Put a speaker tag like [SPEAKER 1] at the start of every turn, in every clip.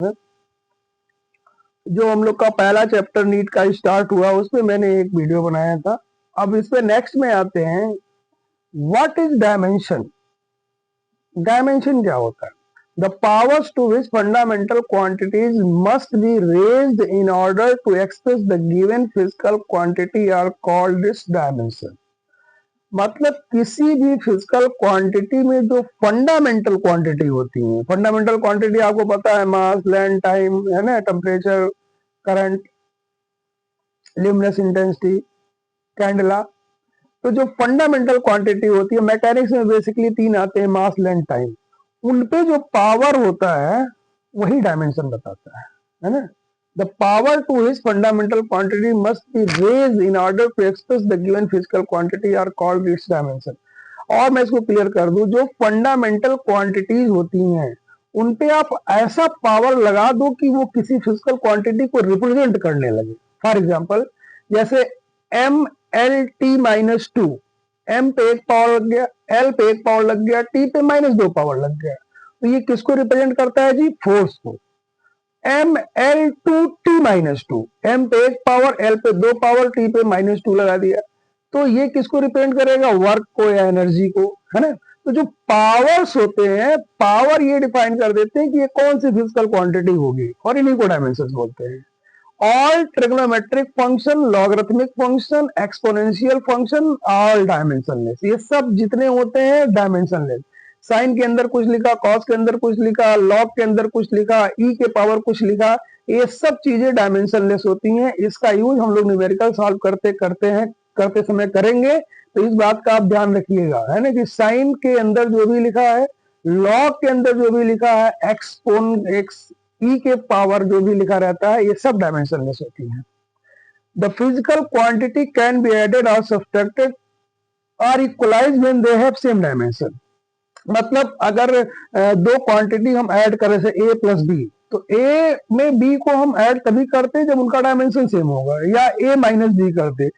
[SPEAKER 1] है। जो हम लोग का पहला चैप्टर नीट का स्टार्ट हुआ उसमें मैंने एक वीडियो बनाया था। अब इस पे नेक्स्ट में आते हैं, व्हाट इज डायमेंशन। डायमेंशन क्या होता है? The powers to which fundamental quantities must be raised in order to express the given physical quantity are called this dimension. मतलब किसी भी फिजिकल क्वांटिटी में जो फंडामेंटल क्वांटिटी होती है, फंडामेंटल क्वांटिटी आपको पता है, मास, लेंथ, टाइम, है ना, temperature, current, luminous intensity, candela. तो जो फंडामेंटल क्वांटिटी होती है, मैकेनिक्स में बेसिकली तीन आते हैं, मास, लेंथ, टाइम। उनपे जो पावर होता है वही डायमेंशन बताता है ना। The power to his fundamental quantity must be raised in order to express the given physical quantity are called its dimension. और मैं इसको क्लियर कर दूं, जो फंडामेंटल क्वांटिटीज होती हैं उनपे आप ऐसा पावर लगा दो कि वो किसी फिजिकल क्वांटिटी को रिप्रेजेंट करने लगे। फॉर एग्जाम्पल, जैसे M L T minus two, M पे एक पावर लग गया, एल पे एक पावर लग गया, टी पे माइनस दो पावर लग गया। तो ये किसको रिप्रेजेंट करता है जी? फोर्स को। M L two T minus two, M पे एक पावर, एल पे दो पावर, टी पे माइनस टू लगा दिया। तो ये किसको रिप्रेजेंट करेगा? वर्क को या एनर्जी को, है ना। तो जो पावर्स होते हैं, पावर ये डिफाइन कर देते हैं कि ये कौन सी फिजिकल क्वांटिटी होगी, और इन्हीं को डायमेंशन बोलते हैं। All trigonometric function, logarithmic function, exponential function, all dimensionless. ये सब जितने होते हैं डायमेंशनलेस। साइन के अंदर कुछ लिखा, कॉस के अंदर कुछ लिखा, लॉग के अंदर कुछ लिखा, ई के पावर कुछ लिखा, ये सब चीजें डायमेंशनलेस होती हैं। इसका यूज हम लोग न्यूमेरिकल सॉल्व करते समय करेंगे। तो इस बात का आप ध्यान रखिएगा, है ना, कि साइन के अंदर जो भी लिखा है, लॉग के अंदर जो भी लिखा है, एक्स ई के पावर जो भी लिखा रहता है, ये सब डायमेंशनलेस होती है। The physical quantity can be added और सब्ट्रैक्टेड और equalize when they have same dimension. मतलब अगर दो क्वांटिटी हम ऐड करें, से ए प्लस बी, तो ए में बी को हम ऐड तभी करते हैं जब उनका डायमेंशन सेम होगा, या ए माइनस बी करते,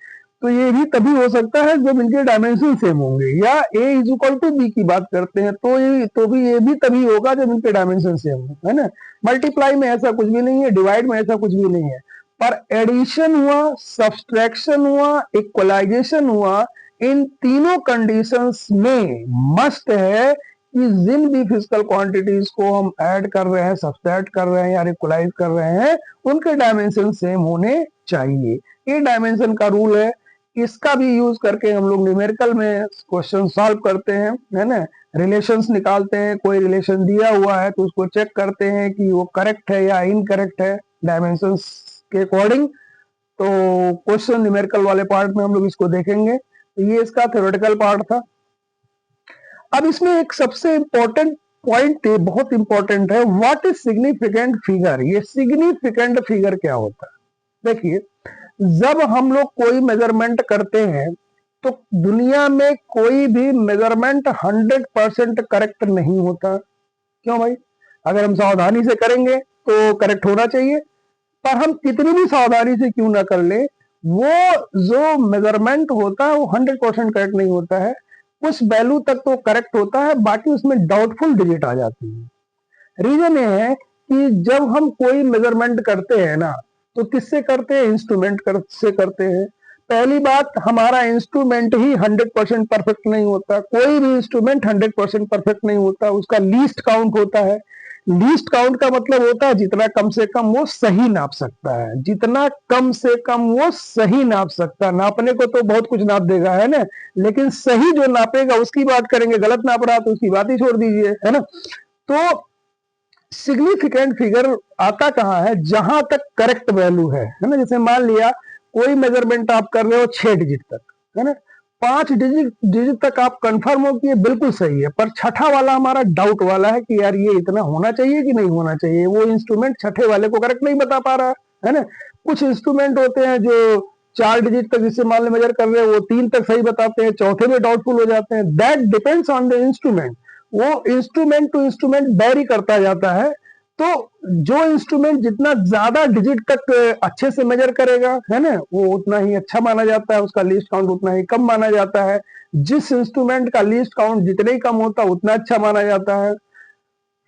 [SPEAKER 1] तो ये भी तभी हो सकता है जब इनके डायमेंशन सेम होंगे। या ए इज इक्वल टू बी की बात करते हैं तो भी ये भी तभी होगा जब इनके डायमेंशन सेम हो, है ना। मल्टीप्लाई में ऐसा कुछ भी नहीं है, डिवाइड में ऐसा कुछ भी नहीं है। पर एडिशन हुआ, सब्सट्रैक्शन हुआ, इक्वलाइजेशन हुआ, इन तीनों कंडीशंस में मस्ट है कि जिन भी फिजिकल क्वांटिटीज को हम ऐड कर रहे हैं, सब्सट्रैक्ट कर रहे हैं या इक्वलाइज कर रहे हैं, उनके डायमेंशन सेम होने चाहिए। ये डायमेंशन का रूल है। इसका भी यूज करके हम लोग न्यूमेरिकल में क्वेश्चन सॉल्व करते हैं, है ना। रिलेशंस निकालते हैं, कोई रिलेशन दिया हुआ है तो उसको चेक करते हैं कि वो करेक्ट है या इनकरेक्ट है डायमेंशंस के अकॉर्डिंग। तो क्वेश्चन न्यूमेरिकल वाले पार्ट में हम लोग इसको देखेंगे। तो ये इसका थ्योरेटिकल पार्ट था। अब इसमें एक सबसे इंपॉर्टेंट पॉइंट बहुत इंपॉर्टेंट है, व्हाट इज सिग्निफिकेंट फिगर। ये सिग्निफिकेंट फिगर क्या होता है? देखिए, जब हम लोग कोई मेजरमेंट करते हैं तो दुनिया में कोई भी मेजरमेंट 100% करेक्ट नहीं होता। क्यों भाई? अगर हम सावधानी से करेंगे तो करेक्ट होना चाहिए, पर हम कितनी भी सावधानी से क्यों ना कर ले, वो जो मेजरमेंट होता है वो 100% करेक्ट नहीं होता है। कुछ वैल्यू तक तो करेक्ट होता है, बाकी उसमें डाउटफुल डिजिट आ जाती है। रीजन ये है कि जब हम कोई मेजरमेंट करते हैं ना, तो किससे करते हैं? इंस्ट्रूमेंट से करते हैं। पहली बात, हमारा इंस्ट्रूमेंट ही 100% परफेक्ट नहीं होता। कोई भी इंस्ट्रूमेंट 100% परफेक्ट नहीं होता, उसका लीस्ट काउंट होता है। लीस्ट काउंट का मतलब होता है जितना कम से कम वो सही नाप सकता है, जितना कम से कम वो सही नाप सकता है। नापने को तो बहुत कुछ नाप देगा, है ना, लेकिन सही जो नापेगा उसकी बात करेंगे। गलत नाप रहा तो उसकी बात ही छोड़ दीजिए, है ना। तो सिग्निफिकेंट फिगर आता कहां है? जहां तक करेक्ट वैल्यू है ना। जैसे मान लिया कोई मेजरमेंट आप कर रहे हो 6 डिजिट तक, है ना, 5 डिजिट तक आप कंफर्म हो कि ये बिल्कुल सही है, पर छठा वाला हमारा डाउट वाला है कि यार ये इतना होना चाहिए कि नहीं होना चाहिए। वो इंस्ट्रूमेंट छठे वाले को करेक्ट नहीं बता पा रहा है ना। कुछ इंस्ट्रूमेंट होते हैं जो 4 डिजिट तक, जिससे मान लो मेजर कर रहे हैं, वो 3 तक सही बताते हैं, चौथे में डाउटफुल हो जाते हैं। That depends on the instrument. वो इंस्ट्रूमेंट टू इंस्ट्रूमेंट वेरी करता जाता है। तो जो इंस्ट्रूमेंट जितना ज्यादा डिजिट तक अच्छे से मेजर करेगा, है ना, वो उतना ही अच्छा माना जाता है, उसका लीस्ट काउंट उतना ही कम माना जाता है। जिस इंस्ट्रूमेंट का लीस्ट काउंट जितने ही कम होता है उतना अच्छा माना जाता है।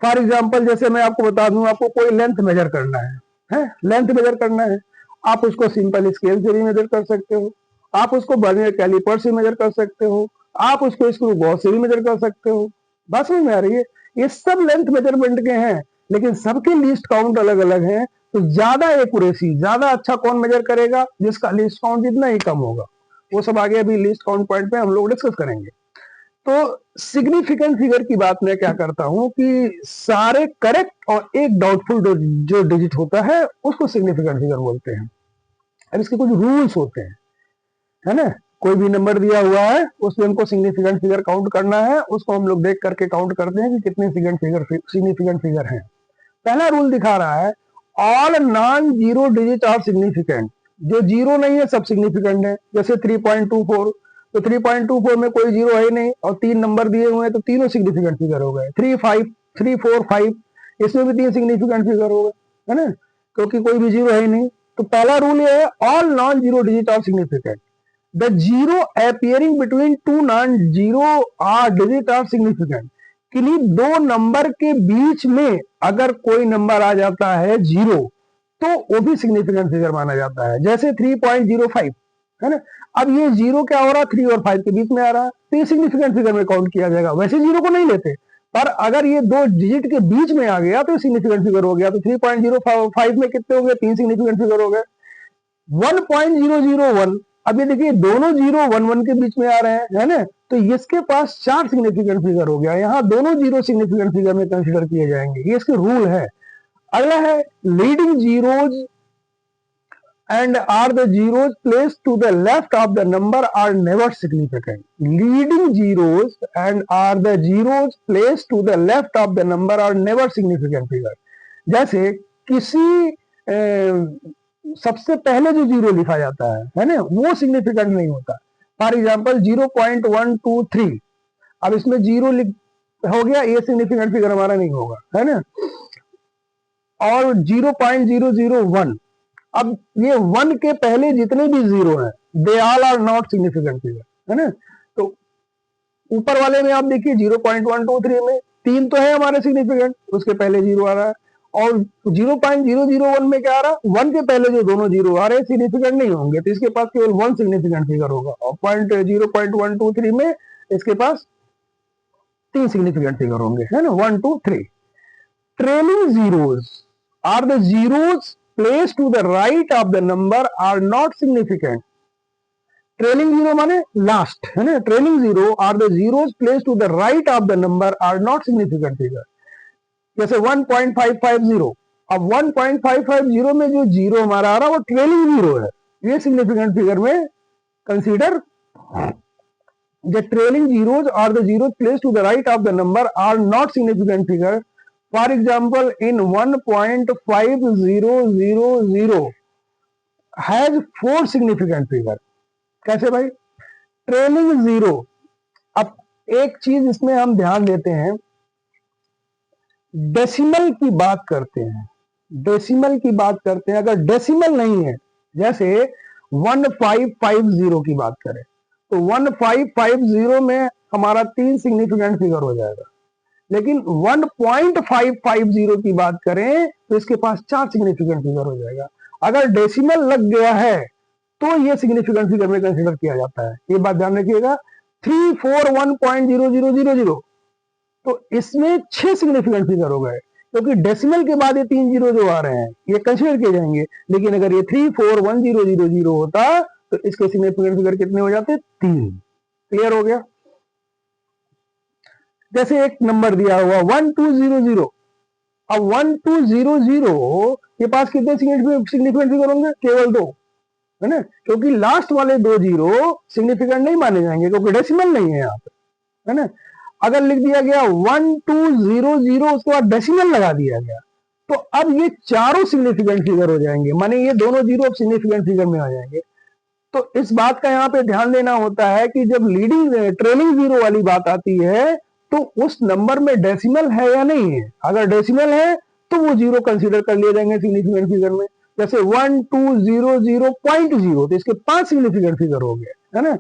[SPEAKER 1] फॉर एग्जाम्पल जैसे मैं आपको बता दूं, आपको कोई लेंथ मेजर करना है लेंथ मेजर करना है, आप उसको सिंपल स्केल से भी मेजर कर सकते हो, आप उसको वर्नियर कैलिपर से मेजर कर सकते हो, आप उसको स्क्रू गॉज से भी मेजर कर सकते हो। बात समझ में आ रही है? ये सब लेंथ मेजरमेंट के हैं, लेकिन सबके लीस्ट काउंट अलग अलग है। तो ज्यादा एक्यूरेसी, ज्यादा अच्छा कौन मेजर करेगा? जिसका लीस्ट काउंट जितना ही कम होगा। वो सब आगे अभी लीस्ट काउंट पॉइंट पे हम लोग डिस्कस करेंगे। तो सिग्निफिकेंट फिगर की बात मैं क्या करता हूं कि सारे करेक्ट और एक डाउटफुल जो डिजिट होता है उसको सिग्निफिकेंट फिगर बोलते हैं। अब इसके कुछ रूल्स होते हैं, है ना? कोई भी नंबर दिया हुआ है उसमें हमको सिग्निफिकेंट फिगर काउंट करना है, उसको हम लोग देख करके काउंट करते हैं कि कितने सिग्निफिकेंट फिगर हैं। पहला रूल दिखा रहा है all non zero digit are significant. जो जीरो नहीं है सब सिग्निफिकेंट है। जैसे 3.24, तो 3.24 में कोई जीरो है ही नहीं और 3 नंबर दिए हुए हैं तो तीनों सिग्निफिकेंट फिगर हो गए। 3, 5, 3, 4, 5, इसमें भी 3 सिग्निफिकेंट फिगर हो गए, है ना? क्योंकि कोई भी जीरो है ही नहीं। तो पहला रूल ये है all non zero digit are significant. The zero appearing between two non-zero are digit are significant। किन्हीं दो नंबर के बीच में अगर कोई नंबर आ जाता है जीरो तो वो भी सिग्निफिकेंट फिगर माना जाता है। जैसे 3.05, है ना? अब ये जीरो क्या हो रहा है? 3 और 5 के बीच में आ रहा है तो ये सिग्निफिकेंट फिगर में काउंट किया जाएगा। वैसे जीरो को नहीं लेते, पर अगर ये दो डिजिट के बीच में आ गया तो सिग्निफिकेंट फिगर हो गया। तो 3.05 में कितने हो गए? 3 सिग्निफिकेंट फिगर हो गए। 1.001, अब ये देखिए दोनों 0, 1, 1 के बीच में आ रहे हैं, है ना? तो इसके पास 4 सिग्निफिकेंट फिगर हो गया। यहाँ दोनों जीरो सिग्निफिकेंट फिगर में कंसिडर किए जाएंगे, ये इसके रूल है। अगला है leading zeros and are the zeros placed to the left of the number are never significant। Leading zeros and are the zeros placed to the left of the number are never significant figure। जैसे किसी सबसे पहले जो zero लिखा जाता है ना, वो सिग्निफिकेंट नहीं होता। फॉर एग्जाम्पल 0.123, अब इसमें जीरो हो गया, ये सिग्निफिकेंट फिगर हमारा नहीं होगा, है ना? और 0.001, अब ये 1 के पहले जितने भी जीरो हैं they all are not significant figure, है ना? तो ऊपर वाले में आप देखिए 0.123 में 3 तो है हमारे सिग्निफिकेंट, उसके पहले जीरो आ रहा है। और 0.001 में क्या आ रहा है? 1 के पहले जो दोनों जीरो आ रहे हैं सिग्निफिकेंट नहीं होंगे, तो इसके पास केवल 1 सिग्निफिकेंट फिगर होगा। और 0.123 में इसके पास 3 सिग्निफिकेंट फिगर होंगे, है ना? 1, 2, 3। Trailing zeros are the zeros placed to the right of the number are not significant। Trailing zero माने लास्ट, है ना? Trailing zero are the zeros placed to the right of the number are not significant figure। जैसे 1.550, अब 1.550 में जो zero हमारा आ रहा है वो ट्रेलिंग जीरो है, ये सिग्निफिकेंट फिगर में consider. The trailing zeros are the zeros placed to the right of the number are not significant figure। For example, in 1.5000 has 4 significant figure। कैसे भाई? Trailing zero. अब एक चीज इसमें हम ध्यान देते हैं, डेसिमल की बात करते हैं, डेसिमल की बात करते हैं। अगर डेसिमल नहीं है, जैसे 1550 की बात करें तो 1550 में हमारा 3 सिग्निफिकेंट फिगर हो जाएगा। लेकिन 1.550 की बात करें तो इसके पास 4 सिग्निफिकेंट फिगर हो जाएगा। अगर डेसिमल लग गया है तो ये सिग्निफिकेंट फिगर में कंसीडर किया जाता है, ये बात ध्यान रखिएगा। 341.0000, तो इसमें 6 सिग्निफिकेंट फिगर हो गए, क्योंकि डेसिमल के बाद ये 3 जीरो जो आ रहे हैं ये कंसीडर किए जाएंगे। लेकिन अगर ये 3410000 होता तो इसके सिग्निफिकेंट फिगर कितने हो जाते? 3। क्लियर हो गया? जैसे एक नंबर दिया हुआ 1200, अब 1200 के पास कितने सिग्निफिकेंट फिगर होंगे? केवल 2, है ना? क्योंकि लास्ट वाले 2 जीरो सिग्निफिकेंट नहीं माने जाएंगे क्योंकि डेसिमल नहीं है यहाँ पे, है ना? अगर लिख दिया गया 1200, उसके बाद डेसिमल लगा दिया गया तो अब ये चारों सिग्निफिकेंट फिगर हो जाएंगे, माने ये दोनों जीरो अब सिग्निफिकेंट फिगर में आ जाएंगे। तो इस बात का यहाँ पे ध्यान देना होता है कि जब लीडिंग ट्रेलिंग जीरो वाली बात आती है तो उस नंबर में डेसिमल है या नहीं है। अगर डेसिमल है तो वो जीरो कंसीडर कर लिए जाएंगे सिग्निफिकेंट फिगर में। जैसे 1200.0 तो इसके 5 सिग्निफिकेंट फिगर हो गए, है ना?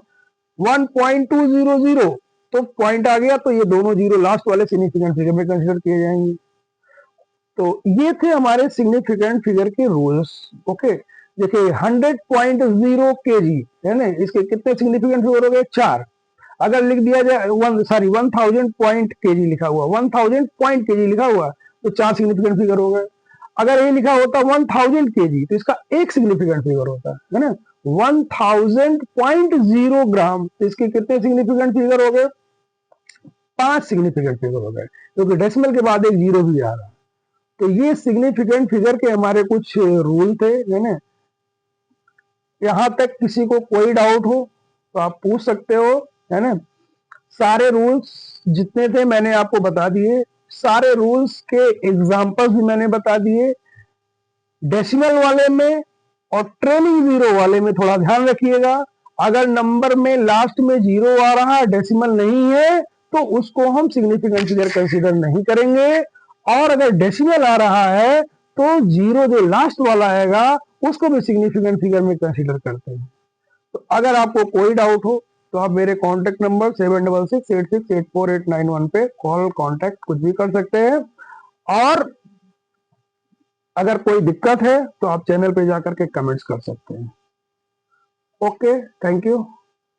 [SPEAKER 1] 1.200 तो पॉइंट आ गया, तो ये दोनों जीरो लास्ट वाले सिग्निफिकेंट फिगर में कंसीडर किए जाएंगे। तो ये थे हमारे सिग्निफिकेंट फिगर के रूल्स। ओके, देखिए 100.0 केजी है ना, इसके कितने सिग्निफिकेंट फिगर हो गए? 4। अगर लिख दिया जाए 1000 पॉइंट केजी लिखा हुआ, 1000 पॉइंट केजी लिखा हुआ, तो 4 सिग्निफिकेंट फिगर हो गए। अगर ये लिखा होता 1000 केजी तो इसका एक सिग्निफिकेंट फिगर होता है ना। 1000.0 ग्राम, तो इसके कितने सिग्निफिकेंट फिगर हो गए? 5 सिग्निफिकेंट फिगर हो गए, क्योंकि डेसिमल के बाद एक जीरो भी आ रहा है। तो ये सिग्निफिकेंट फिगर के हमारे कुछ रूल थे, है ना। यहां तक किसी को कोई डाउट हो तो आप पूछ सकते हो, है ना। सारे रूल्स जितने थे मैंने आपको बता दिए, सारे रूल्स के एग्जांपल्स भी मैंने बता दिए। डेसिमल वाले में और ट्रेलिंग जीरो वाले में थोड़ा ध्यान रखिएगा। अगर नंबर में लास्ट में जीरो आ रहा है, डेसिमल नहीं है, तो उसको हम सिग्निफिकेंट फिगर कंसीडर नहीं करेंगे। और अगर डेसिमल आ रहा है तो जीरो जो लास्ट वाला आएगा उसको भी सिग्निफिकेंट फिगर में कंसीडर करते हैं। तो अगर आपको कोई डाउट हो तो आप मेरे कॉन्टेक्ट नंबर 7668684891 पे कॉल कॉन्टेक्ट कुछ भी कर सकते हैं। और अगर कोई दिक्कत है तो आप चैनल पे जाकर के कमेंट्स कर सकते हैं। Okay, thank you.